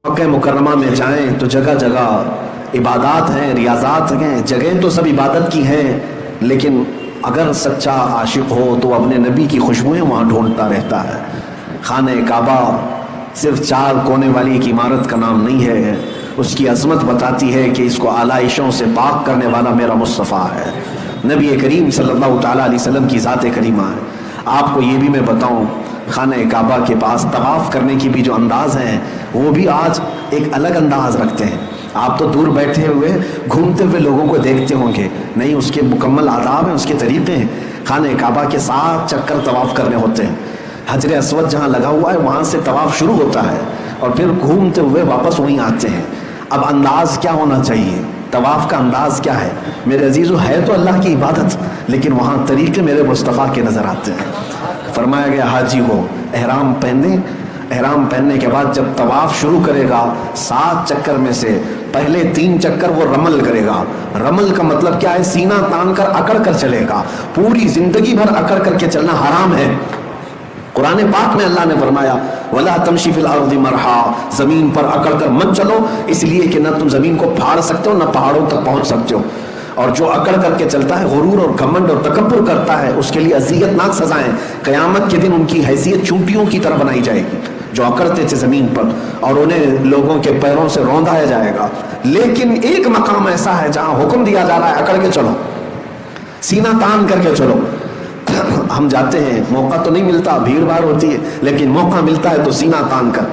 مکہ مکرمہ میں جائیں تو جگہ جگہ عبادات ہیں، ریاضات ہیں، جگہیں تو سب عبادت کی ہیں، لیکن اگر سچا عاشق ہو تو اپنے نبی کی خوشبوئیں وہاں ڈھونڈتا رہتا ہے۔ خانہ کعبہ صرف 4 کونے والی ایک عمارت کا نام نہیں ہے، اس کی عظمت بتاتی ہے کہ اس کو آلائشوں سے پاک کرنے والا میرا مصطفیٰ ہے، نبی کریم صلی اللہ تعالیٰ علیہ وسلم کی ذات کریمہ ہے۔ آپ کو یہ بھی میں بتاؤں، خانہ کعبہ کے پاس طواف کرنے کی بھی جو انداز ہیں وہ بھی آج ایک الگ انداز رکھتے ہیں۔ آپ تو دور بیٹھے ہوئے گھومتے ہوئے لوگوں کو دیکھتے ہوں گے، نہیں اس کے مکمل آداب ہیں، اس کے طریقے ہیں۔ خانہ کعبہ کے 7 چکر طواف کرنے ہوتے ہیں، حجر اسود جہاں لگا ہوا ہے وہاں سے طواف شروع ہوتا ہے اور پھر گھومتے ہوئے واپس وہیں آتے ہیں۔ اب انداز کیا ہونا چاہیے، طواف کا انداز کیا ہے؟ میرے عزیزو، ہے تو اللہ کی عبادت، لیکن وہاں طریقے میرے مصطفیٰ کے نظر آتے ہیں۔ فرمایا گیا حاجی کو احرام پہنے، احرام پہننے کے بعد جب طواف شروع کرے گا 7 چکر میں سے پہلے 3 چکر وہ رمل کرے گا۔ رمل کا مطلب کیا ہے؟ سینہ تان کر اکڑ کر چلے گا، پوری زندگی بھر اکڑ کر کے چلنا حرام ہے۔ قرآن پاک میں اللہ نے فرمایا وَلَا تَمْشِ فِي الْأَرْضِ مَرْحًا، زمین پر اکڑ کر مت چلو، اس لیے کہ نہ تم زمین کو پھاڑ سکتے ہو نہ پہاڑوں تک پہنچ سکتے ہو۔ اور جو اکڑ کر کے چلتا ہے، غرور اور گھمنڈ اور تکبر کرتا ہے، اس کے لیے اذیت ناک سزائیں قیامت کے دن ان کی حیثیت چونٹیوں کی طرح بنائی جائے گی جو اکڑتے تھے زمین پر، اور انہیں لوگوں کے پیروں سے روندایا جائے گا۔ لیکن ایک مقام ایسا ہے جہاں حکم دیا جا رہا ہے اکڑ کے چلو، سینہ تان کر کے چلو۔ ہم جاتے ہیں، موقع تو نہیں ملتا، بھیڑ بھاڑ ہوتی ہے، لیکن موقع ملتا ہے تو سینہ تان کر۔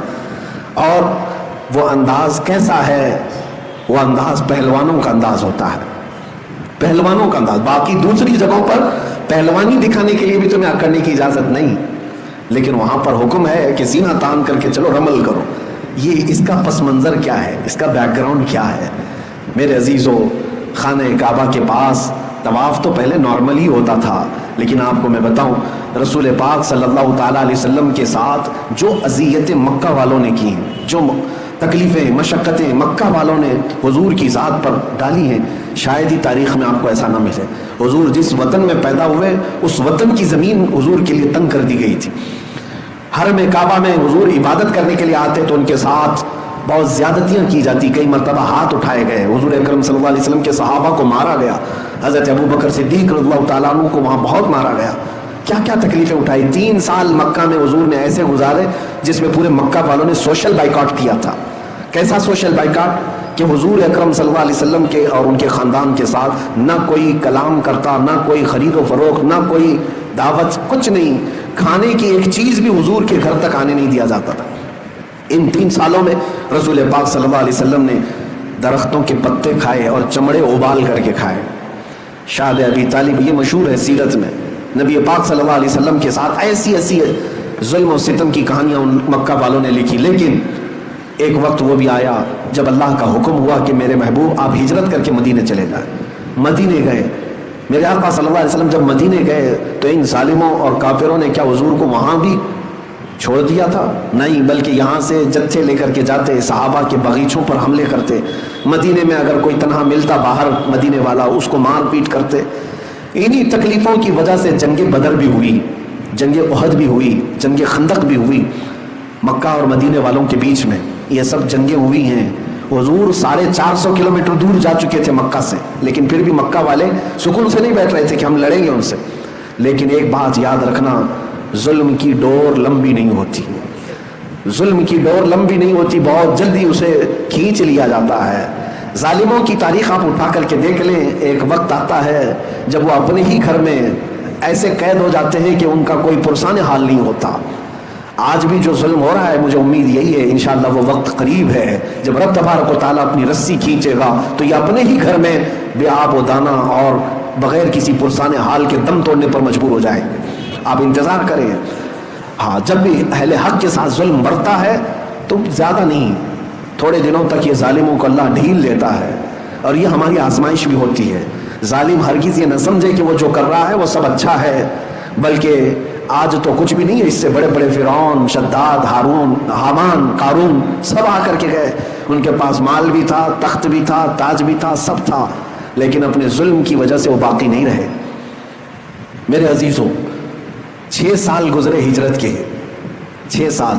اور وہ انداز کیسا ہے؟ وہ انداز پہلوانوں کا انداز ہوتا ہے، پہلوانوں کا انداز۔ باقی دوسری جگہوں پر پہلوانی دکھانے کے لیے بھی تمہیں اکڑنے کی اجازت نہیں، لیکن وہاں پر حکم ہے کہ سینہ تان کر کے چلو، رمل کرو۔ یہ اس کا پس منظر کیا ہے، اس کا بیک گراؤنڈ کیا ہے؟ میرے عزیزو، خانہ کعبہ کے پاس طواف تو پہلے نارمل ہی ہوتا تھا، لیکن آپ کو میں بتاؤں رسول پاک صلی اللہ تعالیٰ علیہ وسلم کے ساتھ جو اذیتیں مکہ والوں نے کی ہیں، جو تکلیفیں مشقتیں مکہ والوں نے حضور کی ذات پر ڈالی ہیں، شاید ہی تاریخ میں آپ کو ایسا نہ ملے۔ حضور جس وطن میں پیدا ہوئے اس وطن کی زمین حضور کے لیے تنگ کر دی گئی تھی۔ حرم کعبہ میں حضور عبادت کرنے کے لیے آتے تو ان کے ساتھ بہت زیادتیاں کی جاتی، کئی مرتبہ ہاتھ اٹھائے گئے، حضور اکرم صلی اللہ علیہ وسلم کے صحابہ کو مارا گیا، حضرت ابو بکر صدیق رضی اللہ تعالیٰ عنہ کو وہاں بہت مارا گیا۔ کیا کیا تکلیفیں اٹھائی۔ 3 سال مکہ میں حضور نے ایسے گزارے جس میں پورے مکہ والوں نے سوشل بائیکاٹ کیا تھا۔ کیسا سوشل بائیکاٹ؟ کہ حضور اکرم صلی اللہ علیہ وسلم کے اور ان کے خاندان کے ساتھ نہ کوئی کلام کرتا، نہ کوئی خرید و فروخت، نہ کوئی دعوت، کچھ نہیں۔ کھانے کی ایک چیز بھی حضور کے گھر تک آنے نہیں دیا جاتا تھا۔ ان 3 سالوں میں رسول پاک صلی اللہ علیہ وسلم نے درختوں کے پتے کھائے اور چمڑے ابال کر کے کھائے۔ شاہد ابی طالب، یہ مشہور ہے سیرت میں، نبی پاک صلی اللہ علیہ وسلم کے ساتھ ایسی ایسی ظلم و ستم کی کہانیاں ان مکہ والوں نے لکھی۔ لیکن ایک وقت وہ بھی آیا جب اللہ کا حکم ہوا کہ میرے محبوب آپ ہجرت کر کے مدینے چلے جائیں۔ مدینے گئے، میرے آقا صلی اللہ علیہ وسلم جب مدینے گئے تو ان ظالموں اور کافروں نے کیا حضور کو وہاں بھی چھوڑ دیا تھا؟ نہیں، بلکہ یہاں سے جتھے لے کر کے جاتے، صحابہ کے باغیچوں پر حملے کرتے، مدینے میں اگر کوئی تنہا ملتا باہر مدینے والا اس کو مار پیٹ کرتے۔ انہی تکلیفوں کی وجہ سے جنگ بدر بھی ہوئی، جنگ احد بھی ہوئی، جنگ خندق بھی ہوئی، مکہ اور مدینے والوں کے بیچ میں یہ سب جنگیں ہوئی ہیں۔ حضور 450 کلومیٹر دور جا چکے تھے مکہ سے، لیکن پھر بھی مکہ والے سکون سے نہیں بیٹھ رہے تھے کہ ہم لڑیں گے ان سے۔ لیکن ایک بات یاد رکھنا، ظلم کی ڈور لمبی نہیں ہوتی، ظلم کی ڈور لمبی نہیں ہوتی، بہت جلدی اسے کھینچ لیا جاتا ہے۔ ظالموں کی تاریخ آپ اٹھا کر کے دیکھ لیں، ایک وقت آتا ہے جب وہ اپنے ہی گھر میں ایسے قید ہو جاتے ہیں کہ ان کا کوئی پرسان حال نہیں ہوتا۔ آج بھی جو ظلم ہو رہا ہے، مجھے امید یہی ہے انشاءاللہ وہ وقت قریب ہے جب رب تبارک و تعالیٰ اپنی رسی کھینچے گا تو یہ اپنے ہی گھر میں بے آب و دانہ اور بغیر کسی پرسان حال کے دم توڑنے پر مجبور ہو جائیں گے۔ آپ انتظار کریں۔ ہاں، جب بھی اہل حق کے ساتھ ظلم بڑھتا ہے تو زیادہ نہیں، تھوڑے دنوں تک یہ ظالموں کو اللہ ڈھیل دیتا ہے، اور یہ ہماری آزمائش بھی ہوتی ہے۔ ظالم ہرگز یہ نہ سمجھے کہ وہ جو کر رہا ہے وہ سب اچھا ہے، بلکہ آج تو کچھ بھی نہیں ہے، اس سے بڑے بڑے فرعون، شداد، ہارون، حامان، قارون سب آ کر کے گئے، ان کے پاس مال بھی تھا، تخت بھی تھا، تاج بھی تھا، سب تھا، لیکن اپنے ظلم کی وجہ سے وہ باقی نہیں رہے۔ میرے عزیزوں، 6 سال گزرے ہجرت کے، 6 سال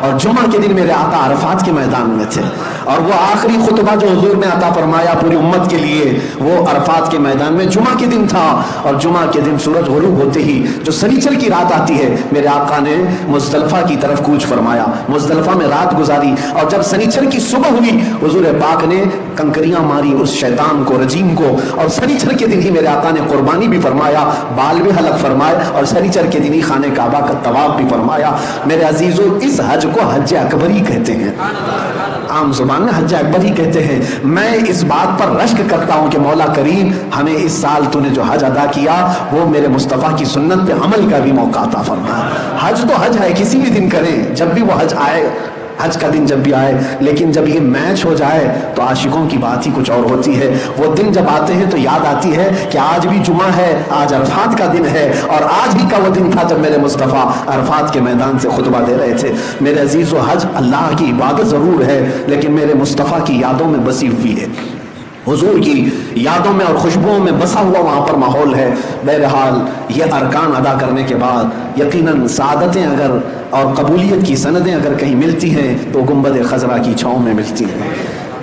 اور جمعہ کے دن میرے آقا عرفات کے میدان میں تھے، اور وہ آخری خطبہ جو حضور نے عطا فرمایا پوری امت کے لیے وہ عرفات کے میدان میں جمعہ کے دن تھا۔ اور جمعہ کے دن سورج غروب ہوتے ہی جو سنیچر کی رات آتی ہے، میرے آقا نے مزدلفہ کی طرف کوچ فرمایا، مزدلفہ میں رات گزاری، اور جب سنیچر کی صبح ہوئی حضور پاک نے کنکریاں ماری اس شیطان کو، رجیم کو، اور سنیچر کے دن ہی میرے آقا نے قربانی بھی فرمایا، بال بھی حلق فرمائے، اور سنیچر کے دن ہی خانہ کعبہ کا طواف بھی فرمایا۔ میرے عزیزو، اس حج کو حج اکبر ہی کہتے ہیں، عام زبان میں حج اکبر ہی کہتے ہیں۔ میں اس بات پر رشک کرتا ہوں کہ مولا کریم ہمیں اس سال تو نے جو حج ادا کیا وہ میرے مصطفیٰ کی سنت پہ عمل کا بھی موقع عطا فرما۔ حج تو حج ہے، کسی بھی دن کریں، جب بھی وہ حج آئے، حج کا دن جب بھی آئے، لیکن جب یہ میچ ہو جائے تو عاشقوں کی بات ہی کچھ اور ہوتی ہے۔ وہ دن جب آتے ہیں تو یاد آتی ہے کہ آج بھی جمعہ ہے، آج عرفات کا دن ہے، اور آج ہی کا وہ دن تھا جب میرے مصطفیٰ عرفات کے میدان سے خطبہ دے رہے تھے۔ میرے عزیز و حج اللہ کی عبادت ضرور ہے، لیکن میرے مصطفیٰ کی یادوں میں بسی ہوئی ہے، حضور کی یادوں میں اور خوشبوؤں میں بسا ہوا وہاں پر ماحول ہے۔ بہرحال یہ ارکان ادا کرنے کے بعد یقیناً سعادتیں اگر اور قبولیت کی سندیں اگر کہیں ملتی ہیں تو گنبد خضرا کی چھاؤں میں ملتی ہیں۔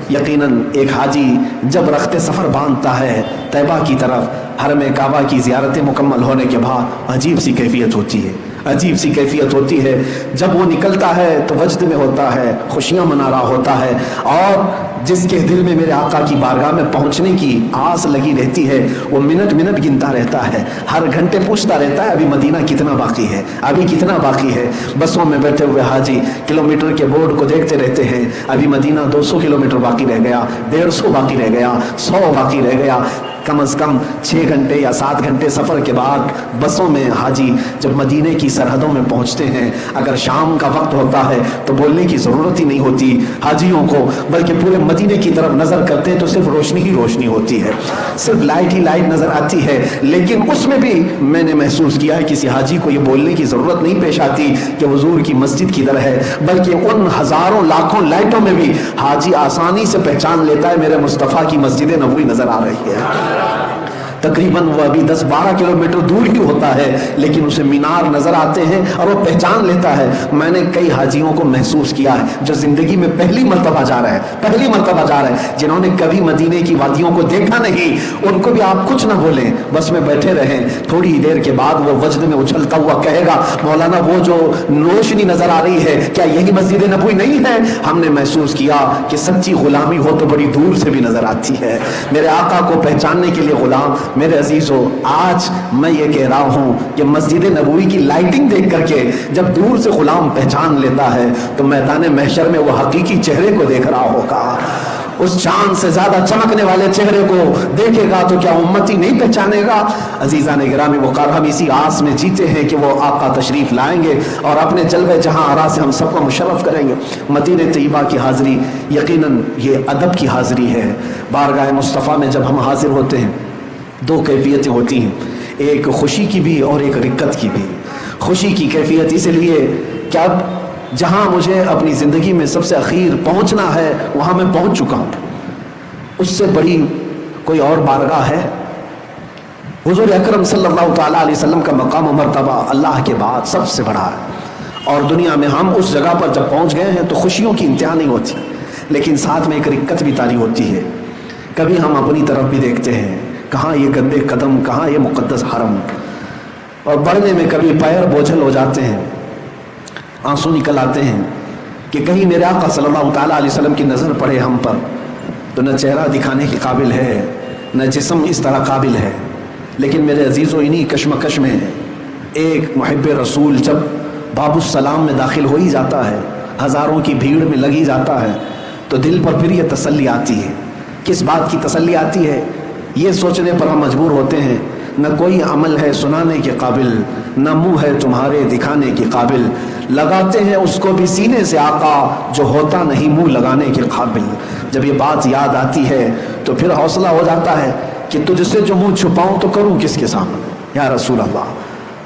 یقیناً ایک حاجی جب رخت سفر باندھتا ہے طیبہ کی طرف، حرم کعبہ کی زیارتیں مکمل ہونے کے بعد عجیب سی کیفیت ہوتی ہے، عجیب سی کیفیت ہوتی ہے۔ جب وہ نکلتا ہے تو وجد میں ہوتا ہے، خوشیاں منا رہا ہوتا ہے، اور جس کے دل میں میرے آقا کی بارگاہ میں پہنچنے کی آس لگی رہتی ہے وہ منٹ منٹ گنتا رہتا ہے، ہر گھنٹے پوچھتا رہتا ہے ابھی مدینہ کتنا باقی ہے، ابھی کتنا باقی ہے۔ بسوں میں بیٹھے ہوئے حاجی کلومیٹر کے بورڈ کو دیکھتے رہتے ہیں، ابھی مدینہ 200 کلومیٹر باقی رہ گیا، 150 باقی رہ گیا، 100 باقی رہ گیا۔ کم از کم 6 گھنٹے یا 7 گھنٹے سفر کے بعد بسوں میں حاجی جب مدینے کی سرحدوں میں پہنچتے ہیں، اگر شام کا وقت ہوتا ہے تو بولنے کی ضرورت ہی نہیں ہوتی حاجیوں کو، بلکہ پورے مدینے کی طرف نظر کرتے ہیں تو صرف روشنی ہی روشنی ہوتی ہے، صرف لائٹ ہی لائٹ نظر آتی ہے۔ لیکن اس میں بھی میں نے محسوس کیا ہے کسی حاجی کو یہ بولنے کی ضرورت نہیں پیش آتی کہ حضور کی مسجد کدھر ہے، بلکہ ان ہزاروں لاکھوں لائٹوں میں بھی حاجی آسانی سے پہچان لیتا ہے میرے مصطفیٰ کی مسجد نبوی نظر آ رہی ہے۔ تقریباً وہ ابھی 10-12 کلومیٹر دور ہی ہوتا ہے، لیکن اسے مینار نظر آتے ہیں اور وہ پہچان لیتا ہے۔ میں نے کئی حاجیوں کو محسوس کیا ہے جو زندگی میں پہلی مرتبہ جا رہے ہیں، پہلی مرتبہ جا رہے ہیں، جنہوں نے کبھی مدینے کی وادیوں کو دیکھا نہیں، ان کو بھی آپ کچھ نہ بولیں، بس میں بیٹھے رہیں، تھوڑی ہی دیر کے بعد وہ وجد میں اچھلتا ہوا کہے گا مولانا وہ جو روشنی نظر آ رہی ہے کیا یہی مسجد نبوی نہیں ہے؟ ہم نے محسوس کیا کہ سچی غلامی ہو تو بڑی دور سے بھی نظر آتی ہے۔ میرے آقا کو پہچاننے کے لیے غلام، میرے عزیزو آج میں یہ کہہ رہا ہوں کہ مسجد نبوی کی لائٹنگ دیکھ کر کے جب دور سے غلام پہچان لیتا ہے تو میدان محشر میں وہ حقیقی چہرے کو دیکھ رہا ہوگا، اس چاند سے زیادہ چمکنے والے چہرے کو دیکھے گا تو کیا امتی نہیں پہچانے گا؟ عزیزان گرامی وقار، ہم اسی آس میں جیتے ہیں کہ وہ آقا تشریف لائیں گے اور اپنے جلوے جہاں آرا سے ہم سب کو مشرف کریں گے۔ مدینہ طیبہ کی حاضری یقیناً یہ ادب کی حاضری ہے۔ بارگاہ مصطفیٰ میں جب ہم حاضر ہوتے ہیں دو کیفیتیں ہوتی ہیں، ایک خوشی کی بھی اور ایک رقت کی بھی۔ خوشی کی کیفیت اس لیے کہ اب جہاں مجھے اپنی زندگی میں سب سے اخیر پہنچنا ہے وہاں میں پہنچ چکا ہوں، اس سے بڑی کوئی اور بارگاہ ہے؟ حضور اکرم صلی اللہ تعالیٰ علیہ وسلم کا مقام و مرتبہ اللہ کے بعد سب سے بڑا ہے، اور دنیا میں ہم اس جگہ پر جب پہنچ گئے ہیں تو خوشیوں کی انتہا نہیں ہوتی، لیکن ساتھ میں ایک رقت بھی تاری ہوتی ہے۔ کبھی ہم اپنی طرف بھی دیکھتے ہیں، کہاں یہ گندے قدم، کہاں یہ مقدس حرم، اور بڑھنے میں کبھی پیر بوجھل ہو جاتے ہیں، آنسو نکل آتے ہیں کہ کہیں میرے آقا صلی اللہ تعالیٰ علیہ وسلم کی نظر پڑے ہم پر تو نہ چہرہ دکھانے کے قابل ہے نہ جسم اس طرح قابل ہے۔ لیکن میرے عزیزو انہی کشمکش میں ایک محب رسول جب باب السلام میں داخل ہو ہی جاتا ہے، ہزاروں کی بھیڑ میں لگ ہی جاتا ہے، تو دل پر پھر یہ تسلی آتی ہے۔ کس بات کی تسلی آتی ہے؟ یہ سوچنے پر ہم مجبور ہوتے ہیں نہ کوئی عمل ہے سنانے کے قابل، نہ منہ ہے تمہارے دکھانے کے قابل، لگاتے ہیں اس کو بھی سینے سے آقا جو ہوتا نہیں منہ لگانے کے قابل۔ جب یہ بات یاد آتی ہے تو پھر حوصلہ ہو جاتا ہے کہ تجھ سے جو منہ چھپاؤں تو کروں کس کے سامنے یا رسول اللہ،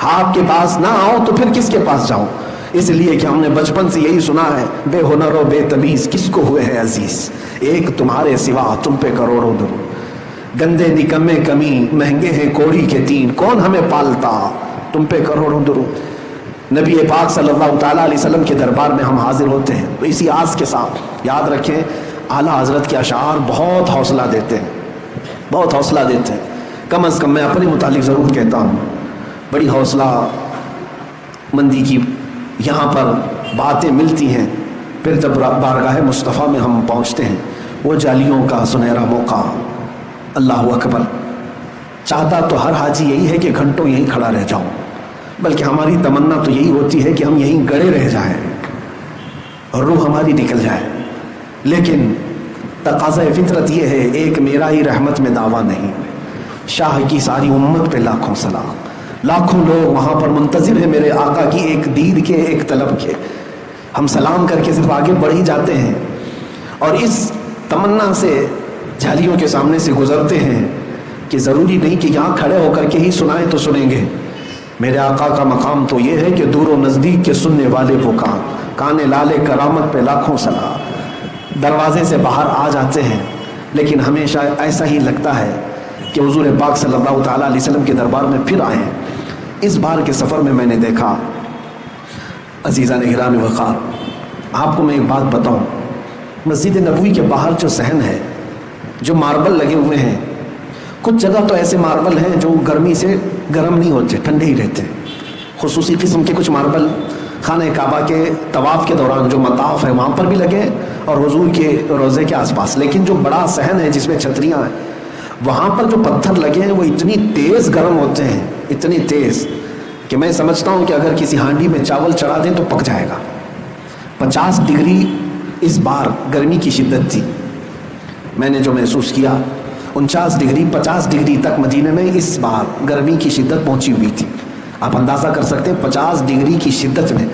آپ کے پاس نہ آؤں تو پھر کس کے پاس جاؤں؟ اس لیے کہ ہم نے بچپن سے یہی سنا ہے، بے ہنر و بے تمیز کس کو ہوئے ہیں عزیز، ایک تمہارے سوا تم پہ کروڑوں درود، گندے نکمے کمی مہنگے ہیں کوڑی کے تین، کون ہمیں پالتا تم پہ کروڑوں درود۔ نبی پاک صلی اللہ تعالیٰ علیہ وسلم کے دربار میں ہم حاضر ہوتے ہیں تو اسی آس کے ساتھ یاد رکھیں اعلیٰ حضرت کے اشعار بہت حوصلہ دیتے ہیں، بہت حوصلہ دیتے ہیں. کم از کم میں اپنے متعلق ضرور کہتا ہوں، بڑی حوصلہ مندی کی یہاں پر باتیں ملتی ہیں. پھر جب بارگاہ مصطفیٰ میں ہم پہنچتے ہیں، وہ جالیوں کا سنہرا موقع، اللہ اکبر. چاہتا تو ہر حاجی یہی ہے کہ گھنٹوں یہیں کھڑا رہ جاؤں، بلکہ ہماری تمنا تو یہی ہوتی ہے کہ ہم یہیں گڑے رہ جائیں اور روح ہماری نکل جائے. لیکن تقاضۂ فطرت یہ ہے، ایک میرا ہی رحمت میں دعویٰ نہیں، شاہ کی ساری امت پہ لاکھوں سلام. لاکھوں لوگ وہاں پر منتظر ہیں میرے آقا کی ایک دید کے، ایک طلب کے. ہم سلام کر کے صرف آگے بڑھ ہی جاتے ہیں اور اس تمنا سے جھالیوں کے سامنے سے گزرتے ہیں کہ ضروری نہیں کہ یہاں کھڑے ہو کر کے ہی سنائیں تو سنیں گے. میرے آقا کا مقام تو یہ ہے کہ دور و نزدیک کے سننے والے وہ کان لالے کرامت پہ لاکھوں سلام. دروازے سے باہر آ جاتے ہیں، لیکن ہمیشہ ایسا ہی لگتا ہے کہ حضور پاک صلی اللہ تعالیٰ علیہ وسلم کے دربار میں پھر آئے ہیں. اس بار کے سفر میں نے دیکھا عزیزان گرامی وقار، آپ کو میں ایک بات بتاؤں، مسجد نبوی کے باہر جو صحن ہے، جو ماربل لگے ہوئے ہیں، کچھ جگہ تو ایسے ماربل ہیں جو گرمی سے گرم نہیں ہوتے، ٹھنڈے ہی رہتے ہیں. خصوصی قسم کے کچھ ماربل خانہ کعبہ کے طواف کے دوران جو مطاف ہے وہاں پر بھی لگے اور حضور کے روضے کے آس پاس. لیکن جو بڑا صحن ہے جس میں چھتریاں ہیں، وہاں پر جو پتھر لگے ہیں وہ اتنی تیز گرم ہوتے ہیں، اتنی تیز کہ میں سمجھتا ہوں کہ اگر کسی ہانڈی میں چاول چڑھا دیں تو پک جائے گا. 50 ڈگری اس بار گرمی کی شدت تھی. میں نے جو محسوس کیا 49 ڈگری 50 ڈگری تک مدینے میں اس بار گرمی کی شدت پہنچی ہوئی تھی. آپ اندازہ کر سکتے ہیں 50 ڈگری کی شدت میں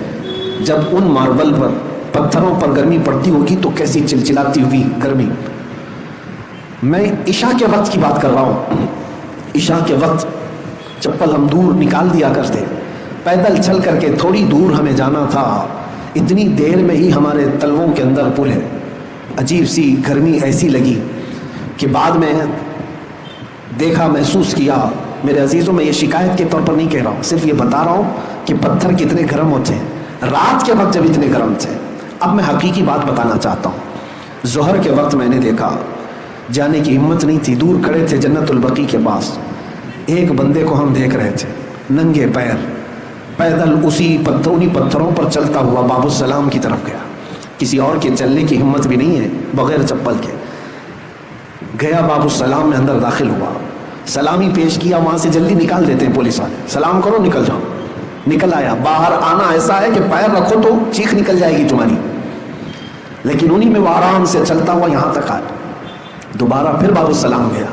جب ان ماربل پر، پتھروں پر گرمی پڑتی ہوگی تو کیسی چلچلاتی ہوئی گرمی. میں عشاء کے وقت کی بات کر رہا ہوں. عشاء کے وقت چپل ہم دور نکال دیا کرتے، پیدل چل کر کے تھوڑی دور ہمیں جانا تھا. اتنی دیر میں ہی ہمارے تلووں کے اندر پل ہے. عجیب سی گرمی ایسی لگی کہ بعد میں دیکھا، محسوس کیا. میرے عزیزوں، میں یہ شکایت کے طور پر نہیں کہہ رہا ہوں، صرف یہ بتا رہا ہوں کہ پتھر کتنے گرم ہوتے ہیں رات کے وقت جب اتنے گرم تھے. اب میں حقیقی بات بتانا چاہتا ہوں. ظہر کے وقت میں نے دیکھا، جانے کی ہمت نہیں تھی، دور کھڑے تھے جنت البقیع کے پاس. ایک بندے کو ہم دیکھ رہے تھے ننگے پیر پیدل انہی پتھروں پر چلتا ہوا باب السلام کی طرف گیا. کسی اور کے چلنے کی ہمت بھی نہیں ہے بغیر چپل کے. گیا باب السلام میں، اندر داخل ہوا، سلامی پیش کیا. وہاں سے جلدی نکال دیتے ہیں پولیس والے، سلام کرو نکل جاؤ. نکل آیا. باہر آنا ایسا ہے کہ پیر رکھو تو چیخ نکل جائے گی تمہاری. لیکن انہی میں وہ آرام سے چلتا ہوا یہاں تک آیا. دوبارہ پھر باب السلام گیا،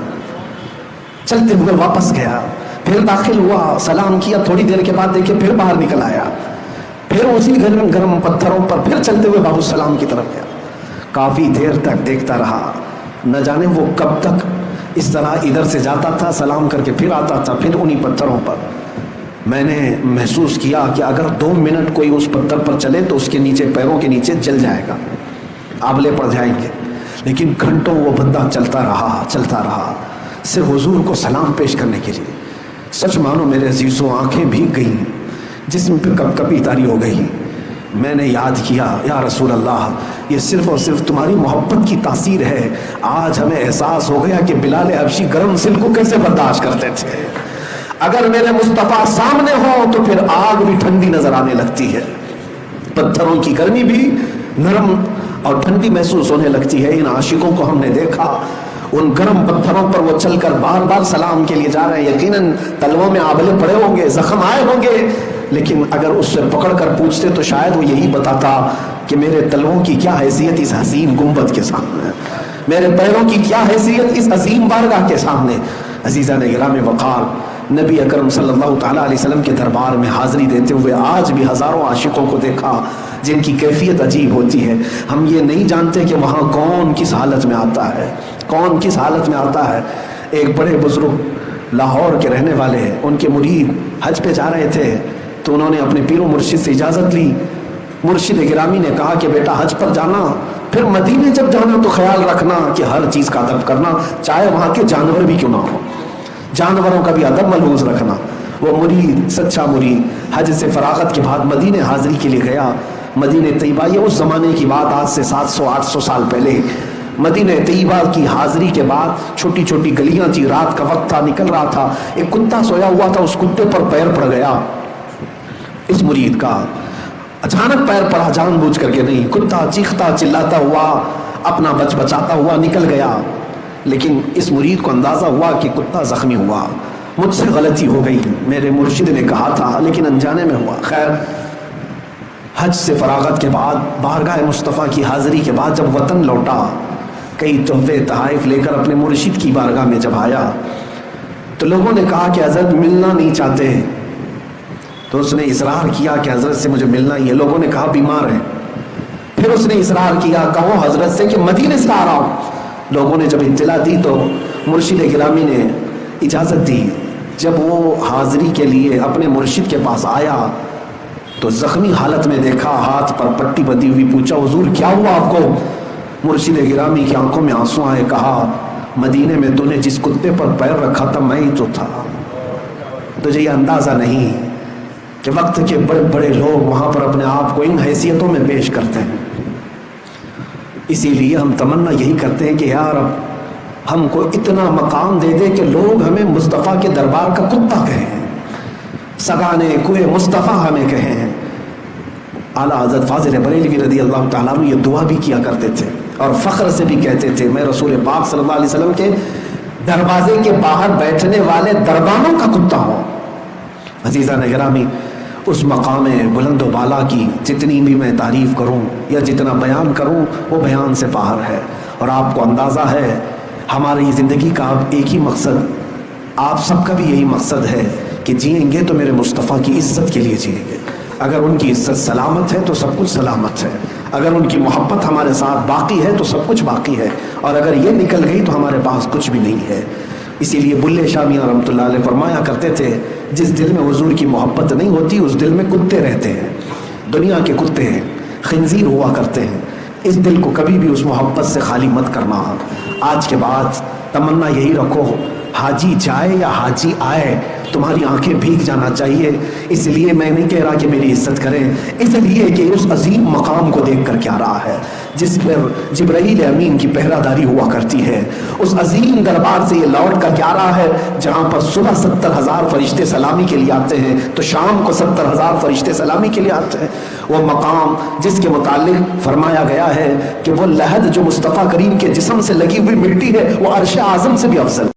چلتے ہوئے واپس گیا، پھر داخل ہوا، سلام کیا. تھوڑی دیر کے بعد دیکھے پھر باہر نکل آیا، پھر اسی گرم گرم پتھروں پر پھر چلتے ہوئے باب السلام کی طرف گیا. کافی دیر تک دیکھتا رہا. نہ جانے وہ کب تک اس طرح ادھر سے جاتا تھا، سلام کر کے پھر آتا تھا، پھر انہی پتھروں پر. میں نے محسوس کیا کہ اگر 2 منٹ کوئی اس پتھر پر چلے تو اس کے نیچے، پیروں کے نیچے جل جائے گا، آبلے پڑ جائیں گے. لیکن گھنٹوں وہ بندہ چلتا رہا صرف حضور کو سلام پیش کرنے کے لیے. سچ مانو میرے عزیزوں، آنکھیں بھیگ گئیں، جسم پہ کپ کپی طاری ہو گئی. میں نے یاد کیا، یا رسول اللہ، یہ صرف اور صرف تمہاری محبت کی تاثیر ہے. آج ہمیں احساس ہو گیا کہ بلال حبشی گرم سل کو کیسے برداشت کرتے تھے. اگر میرے مصطفیٰ سامنے ہو تو پھر آگ بھی ٹھنڈی نظر آنے لگتی ہے، پتھروں کی گرمی بھی نرم اور ٹھنڈی محسوس ہونے لگتی ہے. ان عاشقوں کو ہم نے دیکھا، ان گرم پتھروں پر وہ چل کر بار بار سلام کے لیے جا رہے ہیں. یقیناً تلووں میں آبلے پڑے ہوں گے، زخم آئے ہوں گے، لیکن اگر اس سے پکڑ کر پوچھتے تو شاید وہ یہی بتاتا کہ میرے تلووں کی کیا حیثیت اس حسین گنبد کے سامنے، میرے پیروں کی کیا حیثیت اس عظیم بارگاہ کے سامنے. عزیزان گرامی وقار، نبی اکرم صلی اللہ تعالیٰ علیہ وسلم کے دربار میں حاضری دیتے ہوئے آج بھی ہزاروں عاشقوں کو دیکھا جن کی کیفیت عجیب ہوتی ہے. ہم یہ نہیں جانتے کہ وہاں کون کس حالت میں آتا ہے، کون کس حالت میں آتا ہے. ایک بڑے بزرگ لاہور کے رہنے والے ہیں، ان کے مرید حج پہ جا رہے تھے تو انہوں نے اپنے پیر و مرشد سے اجازت لی. مرشد گرامی نے کہا کہ بیٹا حج پر جانا، پھر مدینے جب جانا تو خیال رکھنا کہ ہر چیز کا ادب کرنا، چاہے وہاں کے جانور بھی کیوں نہ ہو، جانوروں کا بھی ادب ملحوظ رکھنا. وہ مرید، سچا مرید، حج سے فراغت کے بعد مدینے حاضری کے لیے گیا. مدینہ طیبہ، یہ اس زمانے کی بات، آج سے 700-800 سال پہلے. مدینہ طیبہ کی حاضری کے بعد چھوٹی چھوٹی گلیاں تھی، رات کا وقت تھا، نکل رہا تھا، ایک کتا سویا ہوا تھا، اس کتے پر پیر پڑ گیا اس مرید کا. اچانک پیر پڑا، جان بوجھ کر کے نہیں. کتا چیختا چلاتا ہوا اپنا بچاتا ہوا نکل گیا. لیکن اس مرید کو اندازہ ہوا کہ کتا زخمی ہوا، مجھ سے غلطی ہو گئی، میرے مرشد نے کہا تھا لیکن انجانے میں ہوا. خیر، حج سے فراغت کے بعد بارگاہ مصطفیٰ کی حاضری کے بعد جب وطن لوٹا، کئی تحفے تحائف لے کر اپنے مرشد کی بارگاہ میں جب آیا تو لوگوں نے کہا کہ حضرت ملنا نہیں چاہتے. تو اس نے اصرار کیا کہ حضرت سے مجھے ملنا ہی ہے. لوگوں نے کہا بیمار ہے. پھر اس نے اصرار کیا، کہو حضرت سے کہ مدینے سے آ رہا ہوں. لوگوں نے جب اطلاع دی تو مرشد گرامی نے اجازت دی. جب وہ حاضری کے لیے اپنے مرشد کے پاس آیا تو زخمی حالت میں دیکھا، ہاتھ پر پٹی بندھی ہوئی. پوچھا حضور کیا ہوا آپ کو؟ مرشد گرامی کی آنکھوں میں آنسو آئے. کہا مدینے میں تو نے جس کتے پر پیر رکھا تھا میں ہی تو تھا. تجھے یہ اندازہ نہیں کہ وقت کے بڑے بڑے لوگ وہاں پر اپنے آپ کو ان حیثیتوں میں پیش کرتے ہیں. اسی لیے ہم تمنا یہی کرتے ہیں کہ یا رب ہم کو اتنا مقام دے دے کہ لوگ ہمیں مصطفیٰ کے دربار کا کتا کہیں، سگانے کوئے مصطفیٰ ہمیں کہیں. اعلیٰ حضرت فاضل بریلوی رضی اللہ تعالیٰ عنہ یہ دعا بھی کیا کرتے تھے اور فخر سے بھی کہتے تھے، میں رسول پاک صلی اللہ علیہ وسلم کے دروازے کے باہر بیٹھنے والے دربانوں کا کتا ہوں. عزیزان گرامی، اس مقام بلند و بالا کی جتنی بھی میں تعریف کروں یا جتنا بیان کروں وہ بیان سے باہر ہے. اور آپ کو اندازہ ہے ہماری زندگی کا اب ایک ہی مقصد، آپ سب کا بھی یہی مقصد ہے کہ جئیں گے تو میرے مصطفیٰ کی عزت کے لیے جئیں گے. اگر ان کی عزت سلامت ہے تو سب کچھ سلامت ہے، اگر ان کی محبت ہمارے ساتھ باقی ہے تو سب کچھ باقی ہے، اور اگر یہ نکل گئی تو ہمارے پاس کچھ بھی نہیں ہے. اسی لیے بلے شاہ میاں رحمۃ اللہ علیہ فرمایا کرتے تھے، جس دل میں حضور کی محبت نہیں ہوتی اس دل میں کتے رہتے ہیں. دنیا کے کتے ہیں، خنزیر ہوا کرتے ہیں. اس دل کو کبھی بھی اس محبت سے خالی مت کرنا. آج کے بعد تمنا یہی رکھو، حاجی جائے یا حاجی آئے تمہاری آنکھیں بھیگ جانا چاہیے. اس لیے میں نہیں کہہ رہا کہ میری عزت کریں، اس لیے کہ اس عظیم مقام کو دیکھ کر کیا رہا ہے جس پر جبرائیل امین کی پہرہ داری ہوا کرتی ہے. اس عظیم دربار سے یہ لوٹ کر کیا رہا ہے جہاں پر صبح 70,000 فرشتے سلامی کے لیے آتے ہیں تو شام کو 70,000 فرشتے سلامی کے لیے آتے ہیں. وہ مقام جس کے متعلق فرمایا گیا ہے کہ وہ لحد جو مصطفیٰ کریم کے جسم سے لگی ہوئی مٹی ہے وہ عرش اعظم سے بھی افضل